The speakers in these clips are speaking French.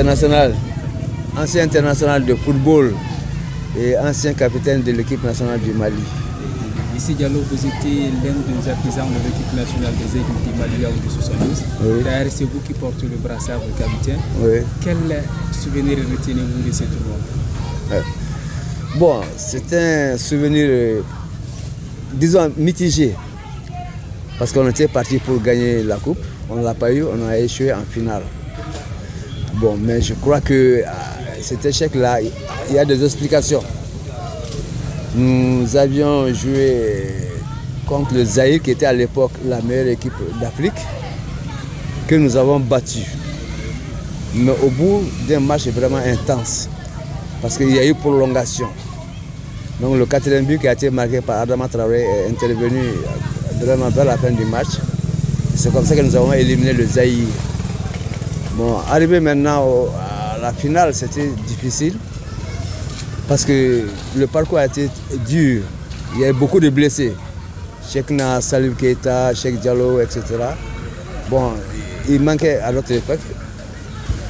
ancien international de football et ancien capitaine de l'équipe nationale du Mali. Ici Diallo, vous étiez l'un des artisans de l'équipe nationale des Aigles du Mali en 72. Oui. D'ailleurs, c'est vous qui portez le brassard de capitaine. Oui. Quel souvenir retenez-vous de ce tournoi? Bon, c'est un souvenir, disons, mitigé. Parce qu'on était parti pour gagner la coupe. On ne l'a pas eu, on a échoué en finale. Bon, mais je crois que cet échec-là, il y a des explications. Nous avions joué contre le Zaïre, qui était à l'époque la meilleure équipe d'Afrique, que nous avons battu. Mais au bout d'un match vraiment intense, parce qu'il y a eu prolongation. Donc le quatrième but qui a été marqué par Adama Traoré est intervenu vraiment vers la fin du match. C'est comme ça que nous avons éliminé le Zaïre. Bon, arrivé maintenant à la finale, c'était difficile. Parce que le parcours a été dur. Il y a eu beaucoup de blessés. Cheikhna, Salif Keita, Cheikh Diallo, etc. Bon, il manquait à notre époque.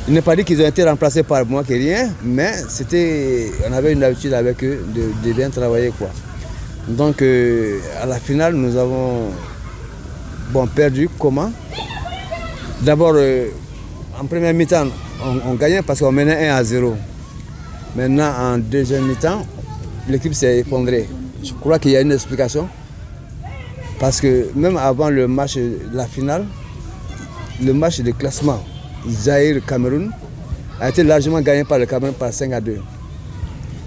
Il n'est pas dit qu'ils ont été remplacés par moi, que rien, mais on avait une habitude avec eux de bien travailler, quoi. Donc, à la finale, nous avons perdu. Comment? D'abord, en première mi-temps, on gagnait parce qu'on menait 1-0. Maintenant, en deuxième mi-temps, l'équipe s'est effondrée. Je crois qu'il y a une explication. Parce que même avant le match de la finale, le match de classement Zaïre-Cameroun a été largement gagné par le Cameroun par 5-2.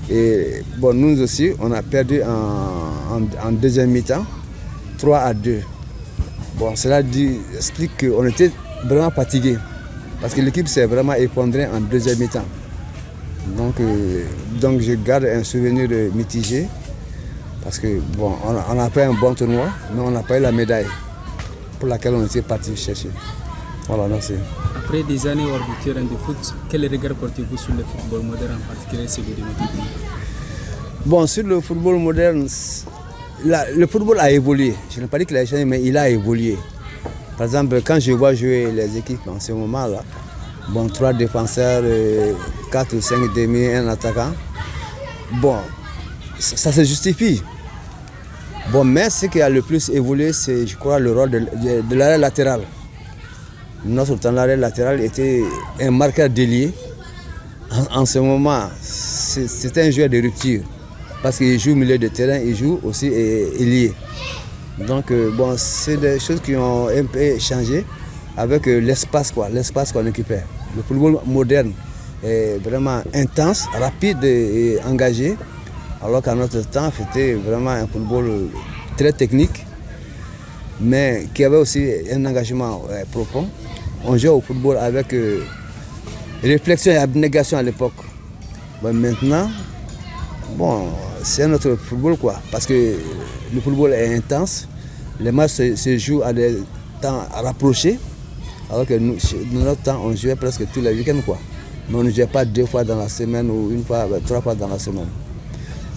Et bon, nous aussi, on a perdu en deuxième mi-temps, 3-2. Bon, cela explique qu'on était vraiment fatigué. Parce que l'équipe s'est vraiment effondrée en deuxième mi-temps. Donc je garde un souvenir mitigé parce que bon, on a fait un bon tournoi, mais on n'a pas eu la médaille pour laquelle on était parti chercher. Voilà, merci. Après des années hors du terrain de foot, quel regard portez-vous sur le football moderne, en particulier celui de notre pays? Bon, sur le football moderne, le football a évolué. Je n'ai pas dit qu'il a changé, mais il a évolué. Par exemple, quand je vois jouer les équipes en ce moment-là, bon, 3 défenseurs, 4 ou 5 demi, un attaquant. Bon, ça se justifie. Bon, mais ce qui a le plus évolué, c'est, je crois, le rôle de l'arrêt latéral. Notre temps, l'arrêt latéral était un marqueur d'ailier. En ce moment, c'est un joueur de rupture. Parce qu'il joue au milieu de terrain, il joue aussi ailier. Donc, bon, c'est des choses qui ont un peu changé avec l'espace qu'on occupait. Le football moderne est vraiment intense, rapide et engagé, alors qu'à notre temps, c'était vraiment un football très technique, mais qui avait aussi un engagement profond. On jouait au football avec réflexion et abnégation à l'époque. Bon, maintenant, bon, c'est un autre football, quoi, parce que le football est intense, les matchs se jouent à des temps rapprochés. Alors que nous, dans notre temps, on jouait presque tous les week-ends, quoi. Mais on ne jouait pas 2 fois dans la semaine ou 3 fois dans la semaine.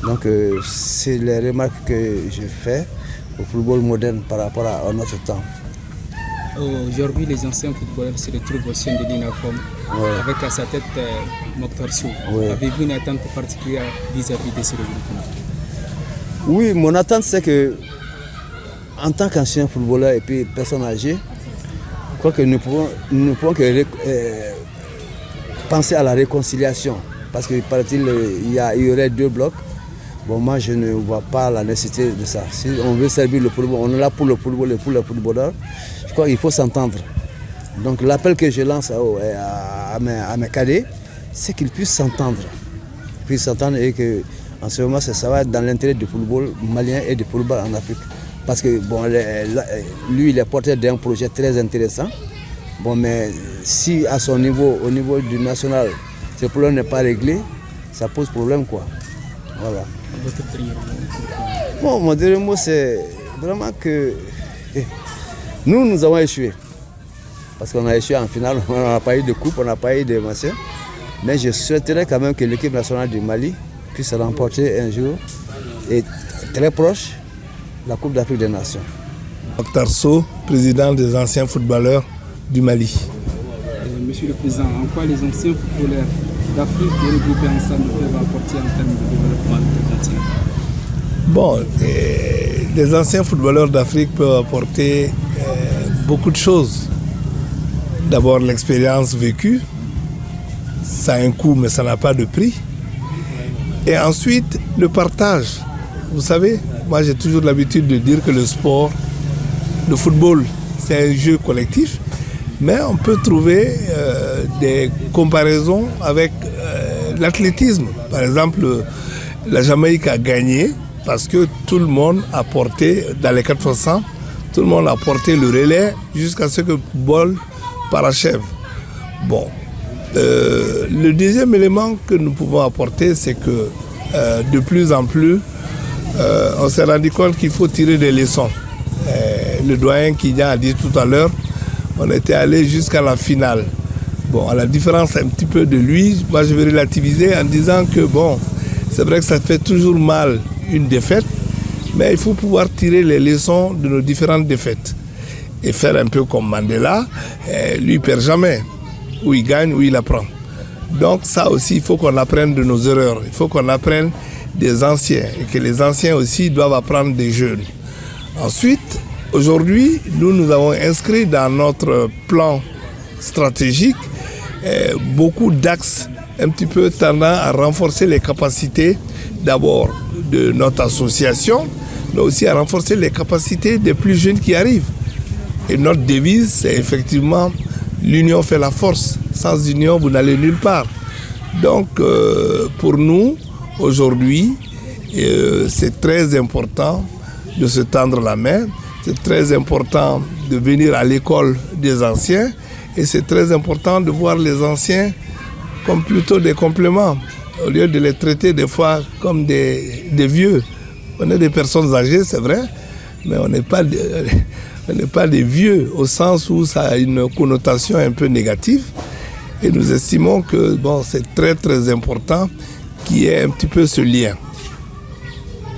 Donc, c'est les remarques que je fais au football moderne par rapport à notre temps. Aujourd'hui, les anciens footballeurs se retrouvent au sein de l'INAFOM, avec à sa tête Mokhtar Sow. Avez-vous une attente particulière vis-à-vis de ce regroupement? Oui, mon attente, c'est que, en tant qu'ancien footballeur et puis personne âgée, je crois que nous ne pouvons que penser à la réconciliation. Parce qu'il paraît-il, il y aurait 2 blocs. Bon, moi, je ne vois pas la nécessité de ça. Si on veut servir le football, on est là pour le football et pour les footballeurs. Je crois qu'il faut s'entendre. Donc, l'appel que je lance à mes cadets, c'est qu'ils puissent s'entendre. Et qu'en ce moment, ça va être dans l'intérêt du football malien et du football en Afrique. Parce que bon, lui, il est porteur d'un projet très intéressant. Bon, mais si à son niveau, au niveau du national, ce problème n'est pas réglé, ça pose problème, quoi. Voilà. Votre prière? Bon, mon dernier mot, c'est vraiment que nous avons échoué. Parce qu'on a échoué en finale, on n'a pas eu de coupe, on n'a pas eu de machin. Mais je souhaiterais quand même que l'équipe nationale du Mali puisse remporter un jour, et très proche, la Coupe d'Afrique des Nations. Mokhtar Sow, président des anciens footballeurs du Mali. M. Monsieur le Président, en quoi les anciens footballeurs d'Afrique regroupés ensemble peuvent apporter en termes de développement du continent? Bon, les anciens footballeurs d'Afrique peuvent apporter beaucoup de choses. D'abord l'expérience vécue, ça a un coût mais ça n'a pas de prix. Et ensuite le partage. Vous savez, moi j'ai toujours l'habitude de dire que le sport, le football, c'est un jeu collectif, mais on peut trouver des comparaisons avec l'athlétisme. Par exemple, la Jamaïque a gagné parce que tout le monde a porté, dans les 400, tout le monde a porté le relais jusqu'à ce que le football parachève. Bon, le deuxième élément que nous pouvons apporter, c'est que de plus en plus, on s'est rendu compte qu'il faut tirer des leçons. Le doyen Kidja a dit tout à l'heure, on était allé jusqu'à la finale. Bon, à la différence un petit peu de lui, moi je vais relativiser en disant que bon, c'est vrai que ça fait toujours mal une défaite, mais il faut pouvoir tirer les leçons de nos différentes défaites et faire un peu comme Mandela, lui il perd jamais, où il gagne, où il apprend. Donc ça aussi, il faut qu'on apprenne de nos erreurs, il faut qu'on apprenne des anciens et que les anciens aussi doivent apprendre des jeunes. Ensuite, aujourd'hui, nous avons inscrit dans notre plan stratégique beaucoup d'axes un petit peu tendant à renforcer les capacités d'abord de notre association, mais aussi à renforcer les capacités des plus jeunes qui arrivent. Et notre devise, c'est effectivement l'union fait la force. Sans union, vous n'allez nulle part. Donc, pour nous, aujourd'hui, c'est très important de se tendre la main. C'est très important de venir à l'école des anciens. Et c'est très important de voir les anciens comme plutôt des compléments, au lieu de les traiter des fois comme des vieux. On est des personnes âgées, c'est vrai, mais on n'est pas des vieux au sens où ça a une connotation un peu négative. Et nous estimons que bon, c'est très très important qu'il y ait un petit peu ce lien.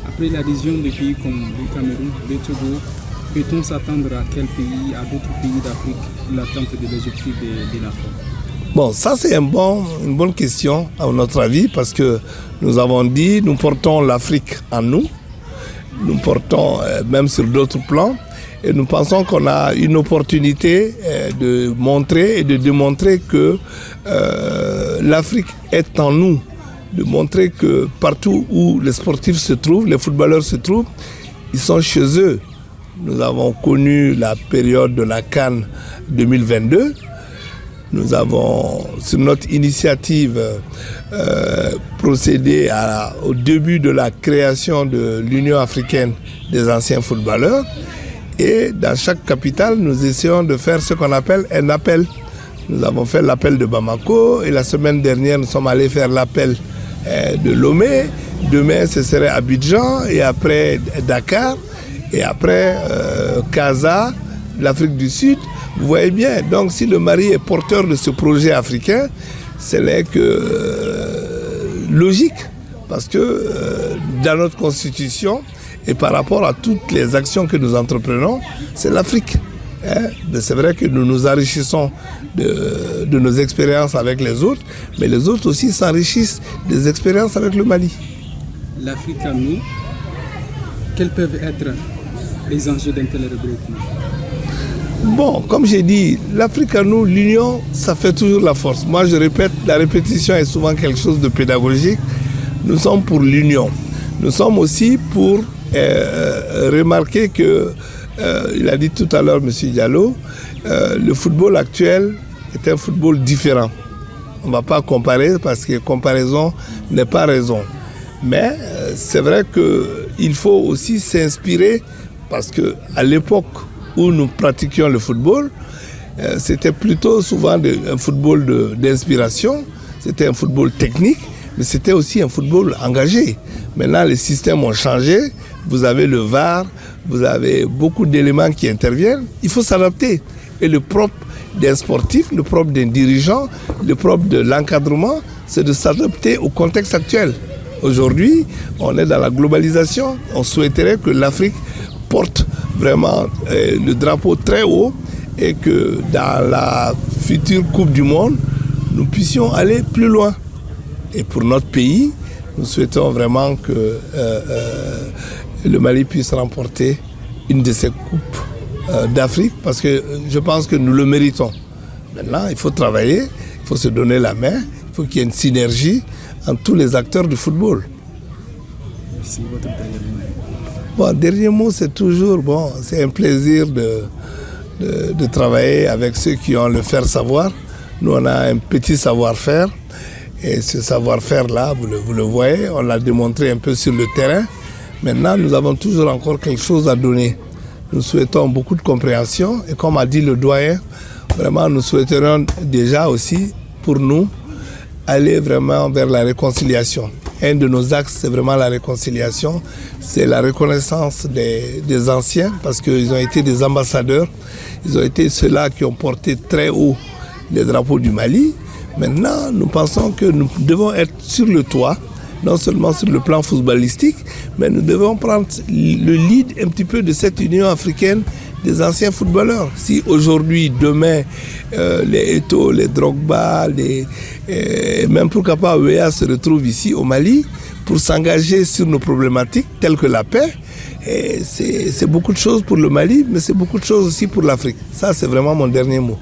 Après l'adhésion de pays comme le Cameroun, le Togo, peut-on s'attendre à quel pays, à d'autres pays d'Afrique, l'atteinte de l'objectif de l'AFCON? Bon, ça c'est une bonne question à notre avis parce que nous avons dit, nous portons l'Afrique en nous, nous portons même sur d'autres plans et nous pensons qu'on a une opportunité de montrer et de démontrer que l'Afrique est en nous, de montrer que partout où les sportifs se trouvent, les footballeurs se trouvent, ils sont chez eux. Nous avons connu la période de la CAN 2022. Nous avons, sur notre initiative, procédé au début de la création de l'Union africaine des anciens footballeurs. Et dans chaque capitale, nous essayons de faire ce qu'on appelle un appel. Nous avons fait l'appel de Bamako et la semaine dernière, nous sommes allés faire l'appel de Lomé. Demain, ce serait Abidjan et après Dakar et après Casa, l'Afrique du Sud. Vous voyez bien, donc si le Mali est porteur de ce projet africain, ce n'est que logique, parce que dans notre constitution et par rapport à toutes les actions que nous entreprenons, c'est l'Afrique. C'est vrai que nous nous enrichissons de nos expériences avec les autres, mais les autres aussi s'enrichissent des expériences avec le Mali. L'Afrique à nous, quels peuvent être les enjeux d'un tel regroupement? Bon, comme j'ai dit, l'Afrique à nous, l'union, ça fait toujours la force. Moi, je répète, la répétition est souvent quelque chose de pédagogique. Nous sommes pour l'union. Nous sommes aussi pour remarquer que, il a dit tout à l'heure, M. Diallo, le football actuel est un football différent. On ne va pas comparer parce que comparaison n'est pas raison. Mais c'est vrai qu'il faut aussi s'inspirer parce qu'à l'époque où nous pratiquions le football, c'était plutôt souvent un football d'inspiration, c'était un football technique, mais c'était aussi un football engagé. Maintenant, les systèmes ont changé, vous avez le VAR, vous avez beaucoup d'éléments qui interviennent, il faut s'adapter. Et le propre d'un sportif, le propre d'un dirigeant, le propre de l'encadrement, c'est de s'adapter au contexte actuel. Aujourd'hui, on est dans la globalisation, on souhaiterait que l'Afrique porte vraiment le drapeau très haut et que dans la future Coupe du Monde, nous puissions aller plus loin. Et pour notre pays, nous souhaitons vraiment que le Mali puisse remporter une de ces coupes d'Afrique parce que je pense que nous le méritons. Maintenant, il faut travailler, il faut se donner la main, il faut qu'il y ait une synergie entre tous les acteurs du football. Merci. Votre dernier mot. Bon, dernier mot, c'est toujours c'est un plaisir de travailler avec ceux qui ont le faire savoir. Nous, on a un petit savoir-faire et ce savoir-faire-là, vous le voyez, on l'a démontré un peu sur le terrain. Maintenant, nous avons toujours encore quelque chose à donner. Nous souhaitons beaucoup de compréhension et comme a dit le doyen, vraiment, nous souhaiterions déjà aussi, pour nous, aller vraiment vers la réconciliation. Un de nos axes, c'est vraiment la réconciliation. C'est la reconnaissance des anciens parce qu'ils ont été des ambassadeurs. Ils ont été ceux-là qui ont porté très haut les drapeaux du Mali. Maintenant, nous pensons que nous devons être sur le toit, non seulement sur le plan footballistique, mais nous devons prendre le lead un petit peu de cette Union africaine des anciens footballeurs. Si aujourd'hui, demain, les Eto'o, les Drogba, même pourquoi pas Ouéa se retrouvent ici au Mali pour s'engager sur nos problématiques telles que la paix, c'est beaucoup de choses pour le Mali, mais c'est beaucoup de choses aussi pour l'Afrique. Ça, c'est vraiment mon dernier mot.